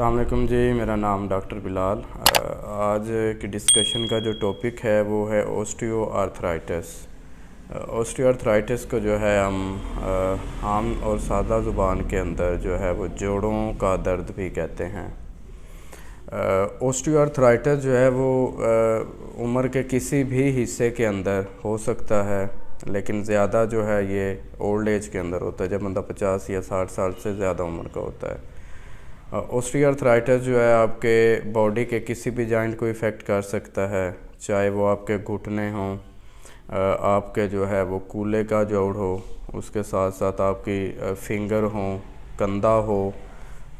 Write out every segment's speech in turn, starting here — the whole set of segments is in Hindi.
अस्सलाम वालेकुम जी, मेरा नाम डॉक्टर बिलाल। आज की डिस्कशन का जो टॉपिक है वो है ओस्टियोआर्थराइटिस। ओस्टियोआर्थराइटिस को जो है हम आम और सादा ज़ुबान के अंदर जो है वो जोड़ों का दर्द भी कहते हैं। ओस्टियोआर्थराइटिस जो है वो उम्र के किसी भी हिस्से के अंदर हो सकता है, लेकिन ज़्यादा जो है ये ओल्ड एज के अंदर होता है, जब बंदा 50 या 60 साल से ज़्यादा उम्र का होता है। ओस्टियोआर्थराइटिस जो है आपके बॉडी के किसी भी जॉइंट को इफ़ेक्ट कर सकता है, चाहे वो आपके घुटने हों, आपके जो है वो कूल्हे का जोड़ हो, उसके साथ साथ आपकी फिंगर हों, कंधा हो,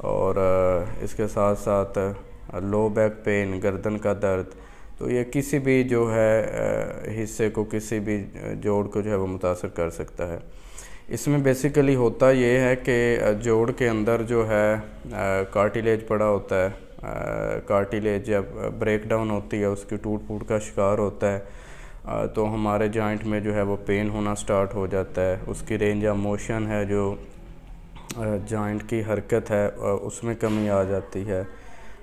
और इसके साथ साथ लो बैक पेन, गर्दन का दर्द। तो ये किसी भी जो है हिस्से को, किसी भी जोड़ को जो है वो मुतासर कर सकता है। इसमें बेसिकली होता ये है कि जोड़ के अंदर जो है कार्टिलेज पड़ा होता है। कार्टिलेज जब ब्रेक डाउन होती है, उसकी टूट फूट का शिकार होता है, तो हमारे जॉइंट में जो है वो पेन होना स्टार्ट हो जाता है। उसकी रेंज ऑफ मोशन है, जो जॉइंट की हरकत है, उसमें कमी आ जाती है।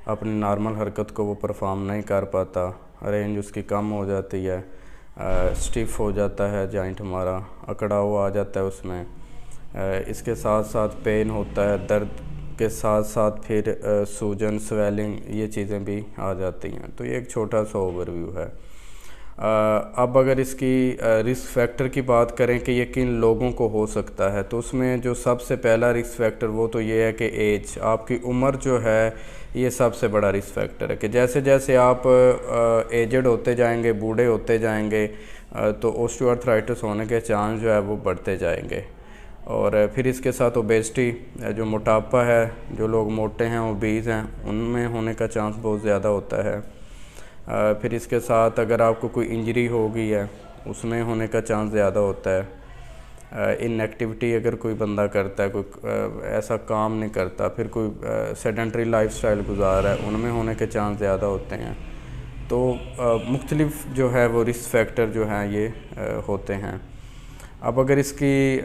अपनी नॉर्मल हरकत को वो परफॉर्म नहीं कर पाता, रेंज उसकी कम हो जाती है, स्टिफ हो जाता है जॉइंट, हमारा अकड़ा हुआ आ जाता है उसमें। इसके साथ साथ पेन होता है, दर्द के साथ साथ फिर सूजन, स्वेलिंग, ये चीज़ें भी आ जाती हैं। तो ये एक छोटा सा ओवरव्यू है। अब अगर इसकी रिस्क फैक्टर की बात करें कि ये किन लोगों को हो सकता है, तो उसमें जो सबसे पहला रिस्क फैक्टर वो तो ये है कि एज, आपकी उम्र जो है ये सबसे बड़ा रिस्क फैक्टर है। कि जैसे जैसे आप एजड होते जाएंगे, बूढ़े होते जाएंगे, तो ओस्टियोआर्थराइटिस होने के चांस जो है वो बढ़ते जाएंगे। और फिर इसके साथ ओबेसिटी, जो मोटापा है, जो लोग मोटे हैं, ओबीज़ हैं, उनमें होने का चांस बहुत ज़्यादा होता है। फिर इसके साथ अगर आपको कोई इंजरी हो गई है, उसमें होने का चांस ज़्यादा होता है। इनएक्टिविटी अगर कोई बंदा करता है, कोई ऐसा काम नहीं करता, फिर कोई सेडेंटरी लाइफस्टाइल गुजार रहा है, उनमें होने के चांस ज़्यादा होते हैं। तो मुख्तलिफ जो है वो रिस्क फैक्टर जो हैं ये होते हैं। अब अगर इसकी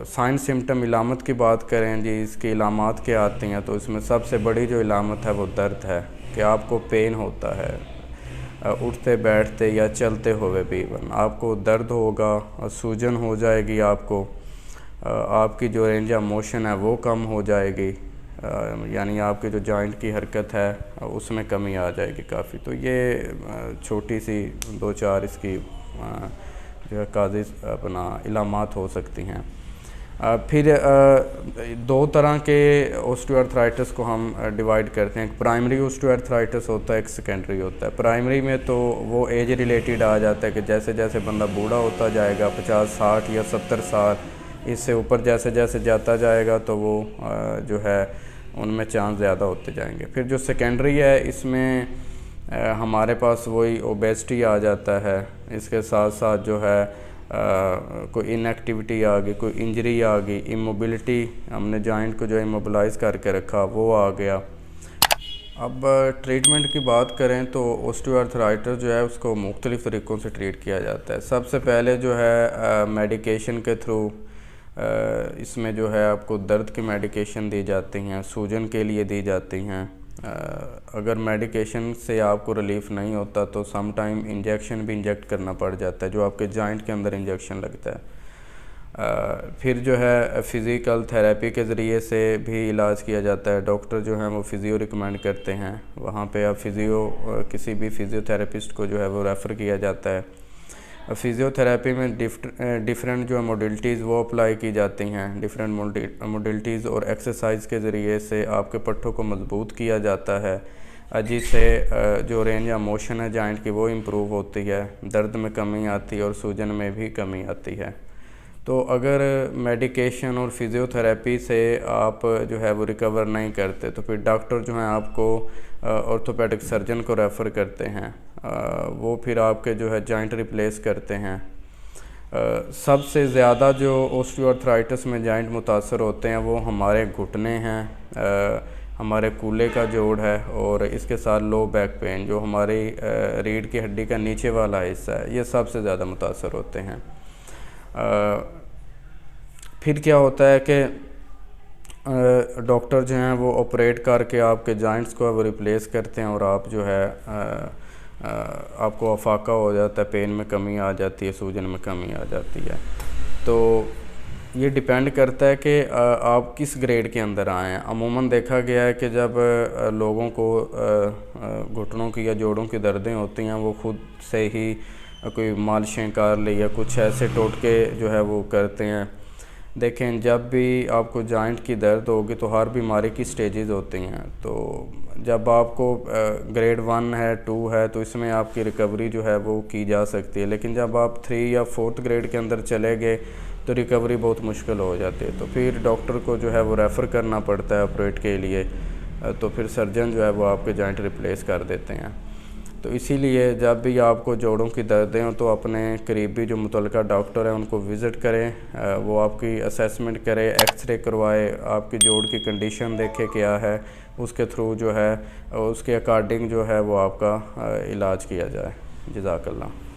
साइन सिम्टम, इलामत की बात करें जी, इसकी इलामात क्या आती हैं, तो इसमें सबसे बड़ी जो इलामत है वो दर्द है। कि आपको पेन होता है, उठते बैठते या चलते हुए भी इवन आपको दर्द होगा, सूजन हो जाएगी आपको, आपकी जो रेंज ऑफ मोशन है वो कम हो जाएगी, यानी आपकी जो जॉइंट की हरकत है उसमें कमी आ जाएगी काफ़ी। तो ये छोटी सी 2-4 इसकी जो है काज़िज़ अपना इलामात हो सकती हैं। फिर 2 तरह के ओस्टियोआर्थराइटिस को हम डिवाइड करते हैं। एक प्राइमरी ओस्टियोआर्थराइटिस होता है, एक सेकेंडरी होता है। प्राइमरी में तो वो एज रिलेटेड आ जाता है कि जैसे जैसे बंदा बूढ़ा होता जाएगा, 50, 60 या 70 साल, इससे ऊपर जैसे जैसे जाता जाएगा तो वो जो है उनमें चांस ज़्यादा होते जाएंगे। फिर जो सेकेंडरी है, इसमें हमारे पास वही ओबेसिटी आ जाता है, इसके साथ साथ जो है कोई इनएक्टिविटी आ गई, कोई इंजरी आ गई, इमोबिलिटी, हमने जॉइंट को जो इमोबिलाइज़ करके रखा वो आ गया। अब ट्रीटमेंट की बात करें तो ओस्टियोआर्थराइटिस जो है उसको मुख्तलिफ़ तरीक़ों से ट्रीट किया जाता है। सबसे पहले जो है मेडिकेशन के थ्रू, इसमें जो है आपको दर्द की मेडिकेशन दी जाती हैं, सूजन के लिए दी जाती हैं। अगर मेडिकेशन से आपको रिलीफ़ नहीं होता तो सम टाइम इंजेक्शन भी इंजेक्ट करना पड़ जाता है, जो आपके जॉइंट के अंदर इंजेक्शन लगता है। फिर जो है फ़िज़िकल थेरेपी के ज़रिए से भी इलाज किया जाता है। डॉक्टर जो हैं वो फ़िज़ियो रिकमेंड करते हैं, वहाँ पे आप किसी भी फ़िज़ियोथेरेपिस्ट को जो है वो रेफ़र किया जाता है। फ़िज़ियोथेरेपी में डिफरेंट जो मोडलिटीज़ वो अप्लाई की जाती हैं। डिफरेंट मोडलिटीज़ और एक्सरसाइज के ज़रिए से आपके पट्टों को मजबूत किया जाता है, जिससे जो रेंज ऑफ मोशन है जॉइंट की वो इम्प्रूव होती है, दर्द में कमी आती है और सूजन में भी कमी आती है। तो अगर मेडिकेशन और फ़िज़ियोथेरेपी से आप जो है वो रिकवर नहीं करते, तो फिर डॉक्टर जो हैं आपको ऑर्थोपेडिक सर्जन को रेफ़र करते हैं। वो फिर आपके जो है जॉइंट रिप्लेस करते हैं। सबसे ज़्यादा जो ओस्टियोआर्थराइटिस में जॉइंट मुतासर होते हैं वो हमारे घुटने हैं, हमारे कूल्हे का जोड़ है, और इसके साथ लो बैक पेन, जो हमारी रीढ़ की हड्डी का नीचे वाला हिस्सा है, ये सबसे ज़्यादा मुतासर होते हैं। फिर क्या होता है कि डॉक्टर जो हैं वो ऑपरेट करके आपके जॉइंट्स को वो रिप्लेस करते हैं और आप जो है आपको अफाका हो जाता है, पेन में कमी आ जाती है, सूजन में कमी आ जाती है। तो ये डिपेंड करता है कि आप किस ग्रेड के अंदर आए हैं। अमूमन देखा गया है कि जब लोगों को घुटनों की या जोड़ों की दर्दें होती हैं, वो खुद से ही कोई मालिशें कर ली या कुछ ऐसे टोटके जो है वो करते हैं। देखें, जब भी आपको जॉइंट की दर्द होगी तो हर बीमारी की स्टेजेस होती हैं। तो जब आपको ग्रेड 1 है, 2 है, तो इसमें आपकी रिकवरी जो है वो की जा सकती है। लेकिन जब आप 3 या 4th ग्रेड के अंदर चले गए तो रिकवरी बहुत मुश्किल हो जाती है। तो फिर डॉक्टर को जो है वो रेफ़र करना पड़ता है ऑपरेट के लिए। तो फिर सर्जन जो है वो आपके जॉइंट रिप्लेस कर देते हैं। तो इसीलिए जब भी आपको जोड़ों की दर्दें हों तो अपने करीबी जो मुतल्लिका डॉक्टर है उनको विज़िट करें, वो आपकी असेसमेंट करे, एक्सरे करवाए, आपकी जोड़ की कंडीशन देखे क्या है, उसके थ्रू जो है उसके अकॉर्डिंग जो है वो आपका इलाज किया जाए। जज़ाकल्लाह।